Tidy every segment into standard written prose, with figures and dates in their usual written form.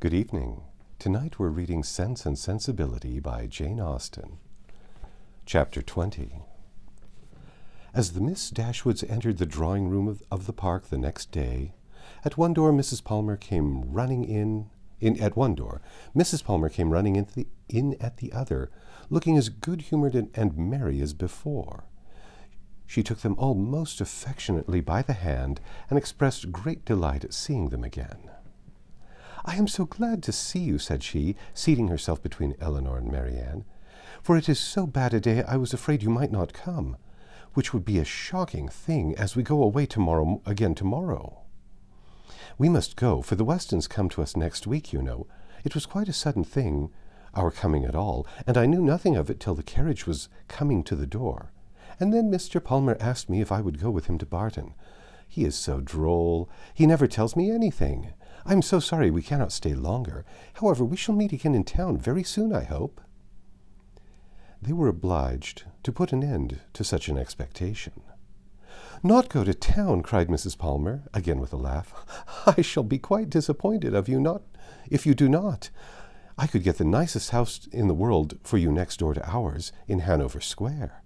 Good evening. Tonight we're reading Sense and Sensibility by Jane Austen. Chapter 20. As the Miss Dashwoods entered the drawing-room of the park the next day, at one door Mrs. Palmer came running in at one door. Mrs. Palmer came running in at the other, looking as good-humored and merry as before. She took them all most affectionately by the hand and expressed great delight at seeing them again. "I am so glad to see you," said she, seating herself between Elinor and Marianne, "for it is so bad a day I was afraid you might not come, which would be a shocking thing, as we go away tomorrow. We must go, for the Westons come to us next week, you know. It was quite a sudden thing, our coming at all, and I knew nothing of it till the carriage was coming to the door. And then Mr. Palmer asked me if I would go with him to Barton. He is so droll. He never tells me anything. I'm so sorry we cannot stay longer. However, we shall meet again in town very soon, I hope." They were obliged to put an end to such an expectation. "Not go to town!" cried Mrs. Palmer, again with a laugh. "I shall be quite disappointed of you if you do not. I could get the nicest house in the world for you next door to ours, in Hanover Square.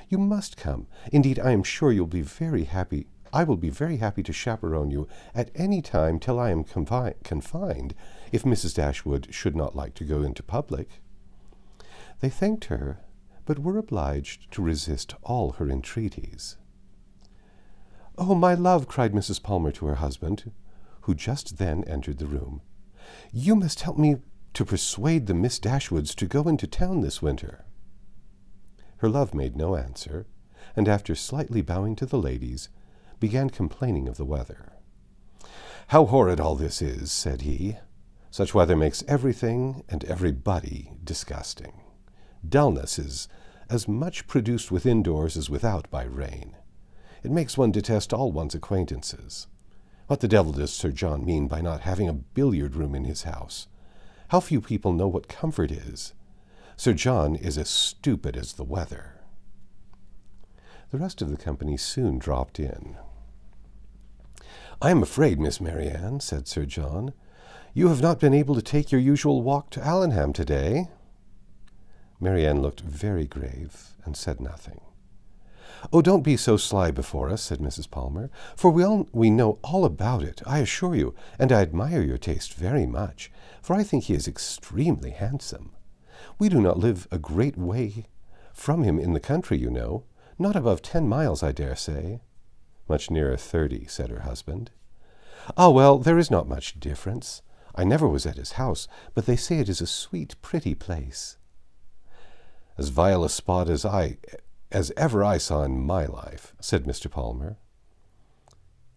You must come. Indeed, I am sure you'll be very happy. I will be very happy to chaperone you at any time till I am confined, if Mrs. Dashwood should not like to go into public." They thanked her, but were obliged to resist all her entreaties. "Oh, my love," cried Mrs. Palmer to her husband, who just then entered the room, "you must help me to persuade the Miss Dashwoods to go into town this winter." Her love made no answer, and after slightly bowing to the ladies, began complaining of the weather. "How horrid all this is," said he. "Such weather makes everything and everybody disgusting. Dullness is as much produced within doors as without by rain. It makes one detest all one's acquaintances. What the devil does Sir John mean by not having a billiard-room in his house? How few people know what comfort is. Sir John is as stupid as the weather." The rest of the company soon dropped in. "I am afraid, Miss Marianne," said Sir John, "you have not been able to take your usual walk to Allenham today." Marianne looked very grave and said nothing. "Oh, don't be so sly before us," said Mrs. Palmer, "for we know all about it, I assure you, and I admire your taste very much, for I think he is extremely handsome. We do not live a great way from him in the country, you know, not above 10 miles, I dare say." "Much nearer 30, said her husband. "Ah, well, there is not much difference. I never was at his house, but they say it is a sweet, pretty place." "As vile a spot as ever I saw in my life," said Mr. Palmer.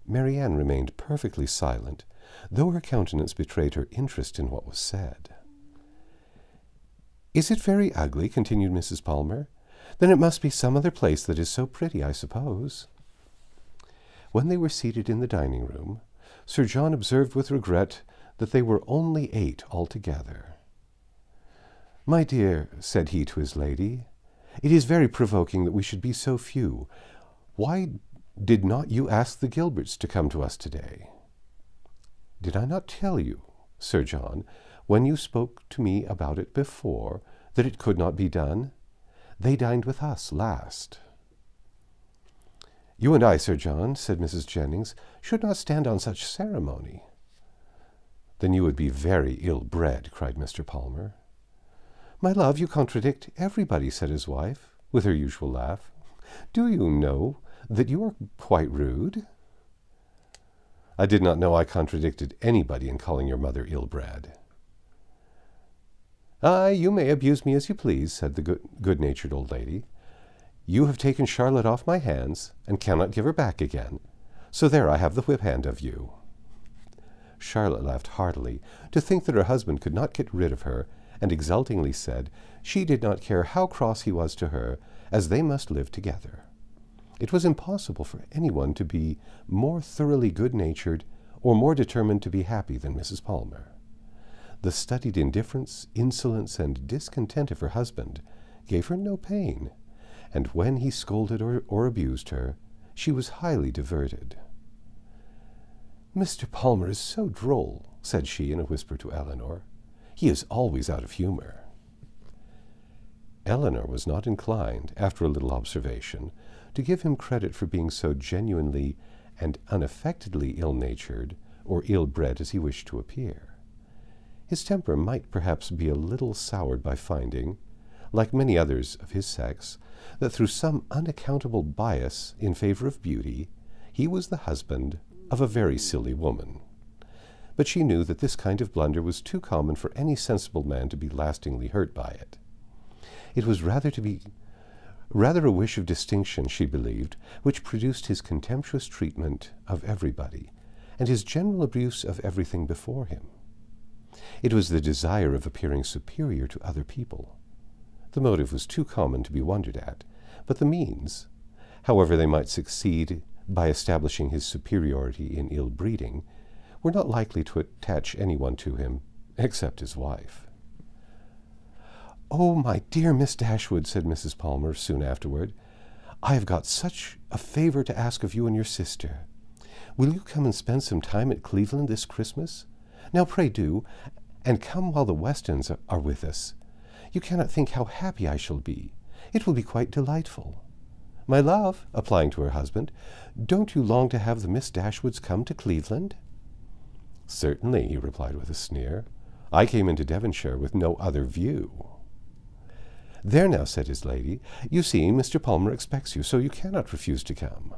Marianne remained perfectly silent, though her countenance betrayed her interest in what was said. "Is it very ugly?" continued Mrs. Palmer. "Then it must be some other place that is so pretty, I suppose." When they were seated in the dining-room, Sir John observed with regret that they were only 8 altogether. "My dear," said he to his lady, "it is very provoking that we should be so few. Why did not you ask the Gilberts to come to us today?" "Did I not tell you, Sir John, when you spoke to me about it before, that it could not be done? They dined with us last." "You and I, Sir John," said Mrs. Jennings, "should not stand on such ceremony." "Then you would be very ill-bred," cried Mr. Palmer. "My love, you contradict everybody," said his wife, with her usual laugh. "Do you know that you are quite rude?" "I did not know I contradicted anybody in calling your mother ill-bred." "Aye, you may abuse me as you please," said the good-natured old lady. "You have taken Charlotte off my hands, and cannot give her back again. So there I have the whip-hand of you." Charlotte laughed heartily to think that her husband could not get rid of her, and exultingly said she did not care how cross he was to her, as they must live together. It was impossible for anyone to be more thoroughly good-natured or more determined to be happy than Mrs. Palmer. The studied indifference, insolence, and discontent of her husband gave her no pain, and when he scolded or abused her, she was highly diverted. "Mr. Palmer is so droll," said she in a whisper to Eleanor. "He is always out of humor." Eleanor was not inclined, after a little observation, to give him credit for being so genuinely and unaffectedly ill-natured or ill-bred as he wished to appear. His temper might perhaps be a little soured by finding, like many others of his sex, that through some unaccountable bias in favor of beauty, he was the husband of a very silly woman. But she knew that this kind of blunder was too common for any sensible man to be lastingly hurt by it. It was rather a wish of distinction, she believed, which produced his contemptuous treatment of everybody, and his general abuse of everything before him. It was the desire of appearing superior to other people. The motive was too common to be wondered at, but the means, however they might succeed by establishing his superiority in ill-breeding, were not likely to attach anyone to him except his wife. "Oh, my dear Miss Dashwood," said Mrs. Palmer soon afterward, "I have got such a favor to ask of you and your sister. Will you come and spend some time at Cleveland this Christmas? Now pray do, and come while the Westons are with us. You cannot think how happy I shall be. It will be quite delightful. My love," applying to her husband, "don't you long to have the Miss Dashwoods come to Cleveland?" "Certainly," he replied with a sneer. "I came into Devonshire with no other view." "There now," said his lady, "you see, Mr. Palmer expects you, so you cannot refuse to come."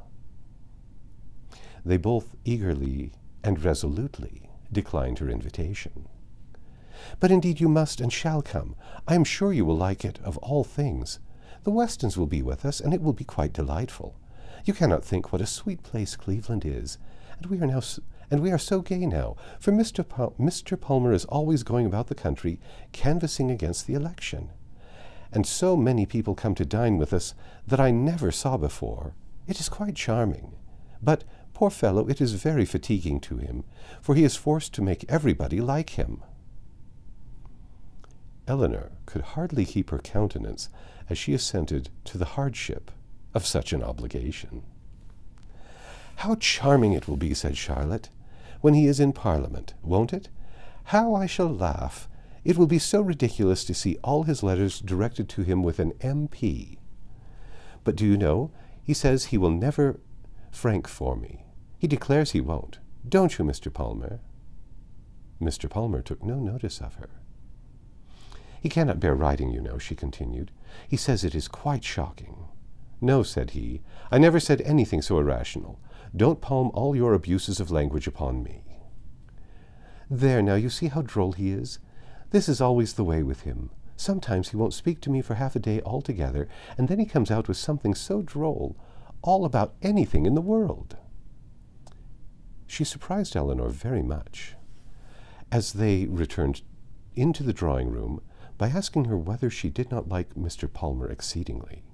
They both eagerly and resolutely declined her invitation. "But indeed you must and shall come. I am sure you will like it of all things. The Westons will be with us, and it will be quite delightful. You cannot think what a sweet place Cleveland is, and we are so gay now, for Mr. Palmer is always going about the country canvassing against the election. And so many people come to dine with us that I never saw before. It is quite charming. But, poor fellow, it is very fatiguing to him, for he is forced to make everybody like him." Eleanor could hardly keep her countenance as she assented to the hardship of such an obligation. "How charming it will be," said Charlotte, "when he is in Parliament, won't it? How I shall laugh! It will be so ridiculous to see all his letters directed to him with an M.P. But do you know, he says he will never frank for me. He declares he won't. Don't you, Mr. Palmer?" Mr. Palmer took no notice of her. "He cannot bear writing, you know," she continued. "He says it is quite shocking." "No," said he, "I never said anything so irrational. Don't palm all your abuses of language upon me." "There, now, you see how droll he is. This is always the way with him. Sometimes he won't speak to me for half a day altogether, and then he comes out with something so droll, all about anything in the world." She surprised Eleanor very much, as they returned into the drawing-room, by asking her whether she did not like Mr. Palmer exceedingly.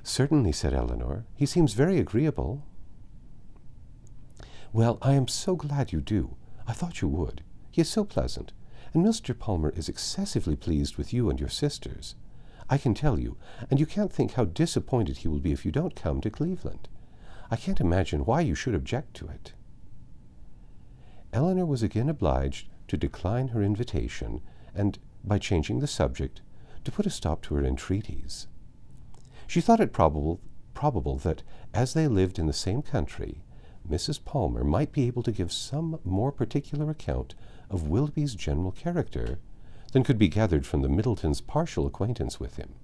"Certainly," said Eleanor. "He seems very agreeable." "Well, I am so glad you do. I thought you would. He is so pleasant, and Mr. Palmer is excessively pleased with you and your sisters. I can tell you, and you can't think how disappointed he will be if you don't come to Cleveland. I can't imagine why you should object to it." Eleanor was again obliged to decline her invitation, and, by changing the subject, to put a stop to her entreaties. She thought it probable that, as they lived in the same country, Mrs. Palmer might be able to give some more particular account of Willoughby's general character than could be gathered from the Middletons' partial acquaintance with him,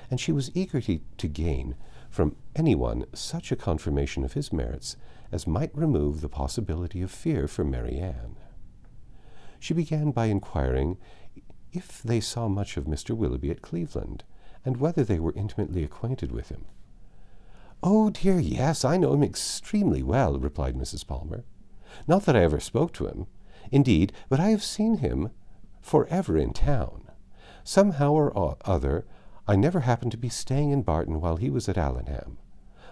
and she was eager to gain from anyone such a confirmation of his merits as might remove the possibility of fear for Marianne. She began by inquiring if they saw much of Mr. Willoughby at Cleveland, and whether they were intimately acquainted with him. "Oh, dear, yes, I know him extremely well," replied Mrs. Palmer. "Not that I ever spoke to him, indeed, but I have seen him forever in town. Somehow or other, I never happened to be staying in Barton while he was at Allenham.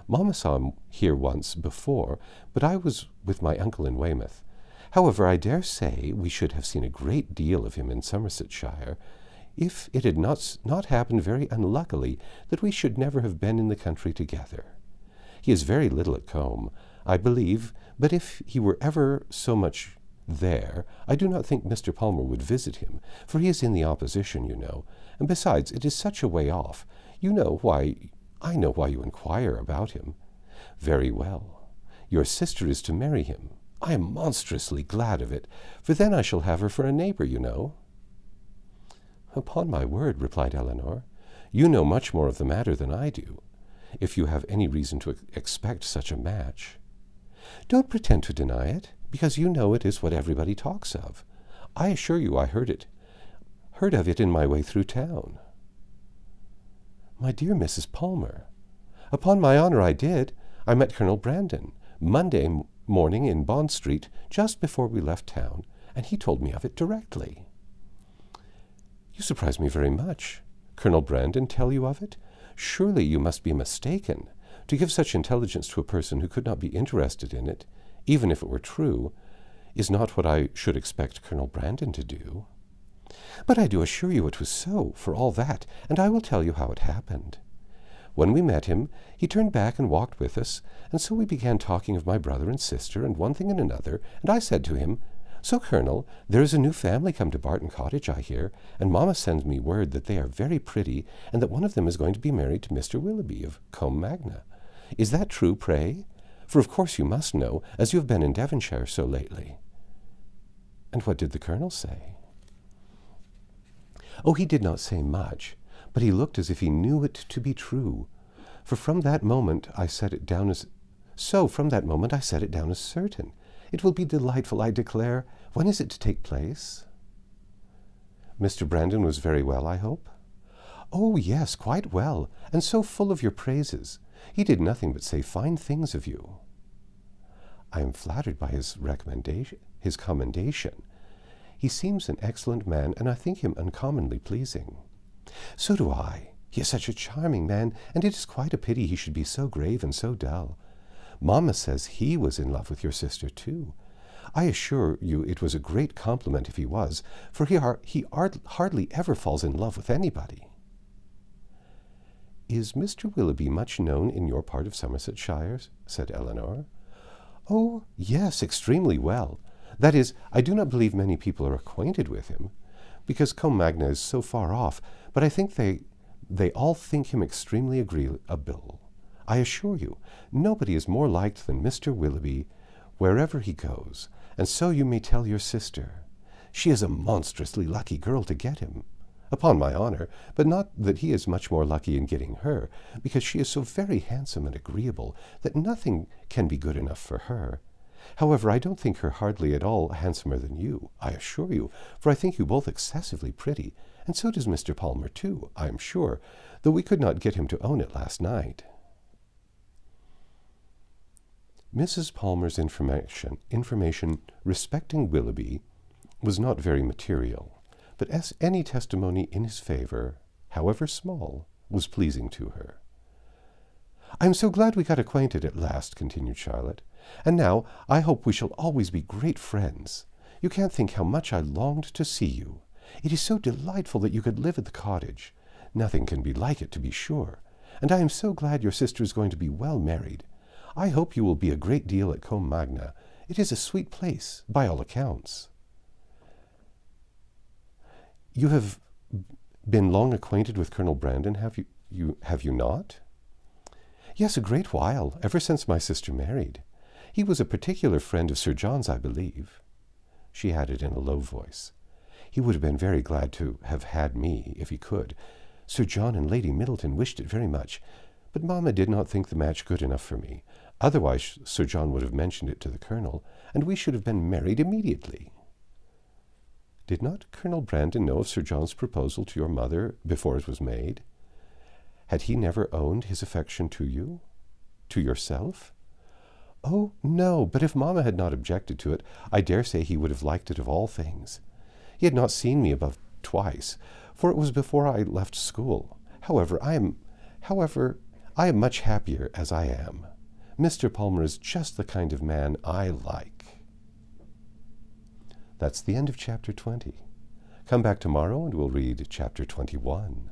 Mamma saw him here once before, but I was with my uncle in Weymouth. However, I dare say we should have seen a great deal of him in Somersetshire, if it had not happened very unluckily that we should never have been in the country together. He is very little at Combe, I believe, but if he were ever so much There, I do not think Mr. Palmer would visit him, for he is in the opposition, you know, and besides, it is such a way off. I know why you inquire about him. Very well. Your sister is to marry him. I am monstrously glad of it, for then I shall have her for a neighbor, you know. Upon my word, replied Eleanor, you know much more of the matter than I do, if you have any reason to expect such a match. Don't pretend to deny it, because you know it is what everybody talks of. I assure you I heard of it in my way through town. My dear Mrs. Palmer, upon my honor I did. I met Colonel Brandon Monday morning in Bond Street just before we left town, and he told me of it directly. You surprise me very much. Colonel Brandon tell you of it? Surely you must be mistaken. To give such intelligence to a person who could not be interested in it, even if it were true, is not what I should expect Colonel Brandon to do. But I do assure you it was so, for all that, and I will tell you how it happened. When we met him, he turned back and walked with us, and so we began talking of my brother and sister, and one thing and another, and I said to him, So, Colonel, there is a new family come to Barton Cottage, I hear, and Mamma sends me word that they are very pretty, and that one of them is going to be married to Mr. Willoughby of Combe Magna. Is that true, pray? For of course you must know, as you have been in Devonshire so lately. And what did the Colonel say? Oh, he did not say much, but he looked as if he knew it to be true. For from that moment I set it down as certain. It will be delightful, I declare. When is it to take place? Mr. Brandon was very well, I hope? Oh, yes, quite well, and so full of your praises. He did nothing but say fine things of you. I am flattered by his commendation. He seems an excellent man, and I think him uncommonly pleasing. So do I. He is such a charming man, and it is quite a pity he should be so grave and so dull. Mamma says he was in love with your sister, too. I assure you it was a great compliment if he was, for he hardly ever falls in love with anybody. Is Mr. Willoughby much known in your part of Somersetshire? Said Eleanor. Oh, yes, extremely well. That is, I do not believe many people are acquainted with him, because Combe Magna is so far off, but I think they all think him extremely agreeable. I assure you, nobody is more liked than Mr. Willoughby wherever he goes, and so you may tell your sister. She is a monstrously lucky girl to get him, upon my honor, but not that he is much more lucky in getting her, because she is so very handsome and agreeable that nothing can be good enough for her. However, I don't think her hardly at all handsomer than you, I assure you, for I think you both excessively pretty, and so does Mr. Palmer, too, I am sure, though we could not get him to own it last night. Mrs. Palmer's information respecting Willoughby was not very material, but as any testimony in his favor, however small, was pleasing to her. I am so glad we got acquainted at last, continued Charlotte, and now I hope we shall always be great friends. You can't think how much I longed to see you. It is so delightful that you could live at the cottage. Nothing can be like it, to be sure, and I am so glad your sister is going to be well married. I hope you will be a great deal at Combe Magna. It is a sweet place, by all accounts. You have been long acquainted with Colonel Brandon, have you not? Yes, a great while, ever since my sister married. He was a particular friend of Sir John's, I believe. She added in a low voice. He would have been very glad to have had me, if he could. Sir John and Lady Middleton wished it very much, but Mamma did not think the match good enough for me. Otherwise Sir John would have mentioned it to the Colonel, and we should have been married immediately. Did not Colonel Brandon know of Sir John's proposal to your mother before it was made? Had he never owned his affection to you? To yourself? Oh, no, but if Mamma had not objected to it, I dare say he would have liked it of all things. He had not seen me above twice, for it was before I left school. However, I am much happier as I am. Mr. Palmer is just the kind of man I like. That's the end of chapter 20. Come back tomorrow and we'll read chapter 21.